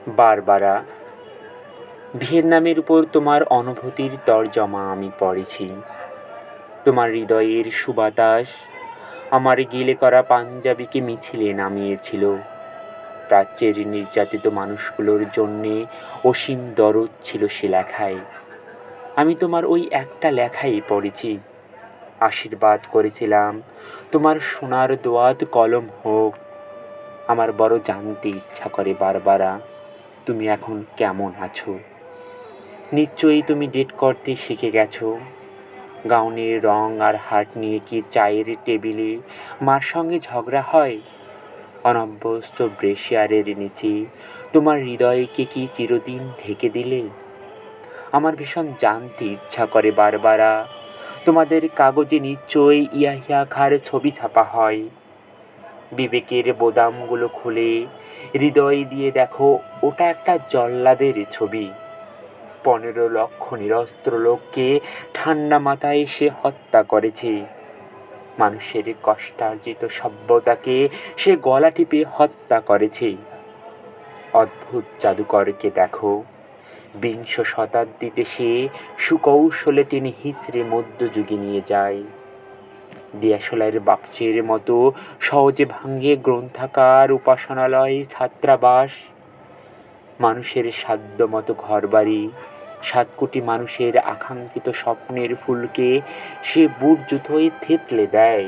Barbara, ভিয়েতনামের উপর তোমার অনুভূতির তর্জমা আমি পড়েছি। তোমার হৃদয়ের সুবাতাস আমার গিলে করা পাঞ্জাবিকে মিছিলে নামিয়েছিল। প্রাচ্যের নির্যাতিত মানুষগুলোর জন্যে অসীম দরদ ছিল সে লেখায়। আমি তোমার ওই একটা লেখাই পড়েছি। আশীর্বাদ করেছিলাম তোমার সোনার দোয়াত কলম হোক। আমার বড় জানতে ইচ্ছা করে বারবারা, তুমি এখন কেমন আছো? নিশ্চয়ই তুমি ডেট করতে শিখে গেছো। গাউনের রং আর হাট নিয়ে কি চায়ের টেবিলে মার সঙ্গে ঝগড়া হয়? অনভ্যস্ত ব্রেশিয়ারের নিচে তোমার হৃদয়কে কি চিরদিন ঢেকে দিলে? আমার ভীষণ জানতে ইচ্ছা করে বারবারা, তোমাদের কাগজে নিশ্চয়ই ইয়াহিয়া খাঁর ছবি ছাপা হয়। বিবেকের বোতামগুলো খুলে হৃদয় দিয়ে দেখো, ওটা একটা জল্লাদের ছবি। 15 লক্ষ নিরস্ত্র লোককে ঠান্ডা মাথায় সে হত্যা করেছে। মানুষের কষ্টার্জিত সভ্যতাকে সে গলা টিপে হত্যা করেছে। অদ্ভুত জাদুকরকে দেখো, বিংশ শতাব্দীতে সে সুকৌশলে টেনে হিসড়ে মধ্যযুগে নিয়ে যায়। দিয়াশলাইয়ের বাক্সের মতো সহজে ভাঙে গ্রন্থাগার, উপাসনালয়, ছাত্রাবাস। মানুষের সাধ্য মতো ঘরবাড়ি, 7 কোটি মানুষের আকাঙ্ক্ষিত স্বপ্নের ফুলকে সে বুট জুতোয় থেতলে দেয়।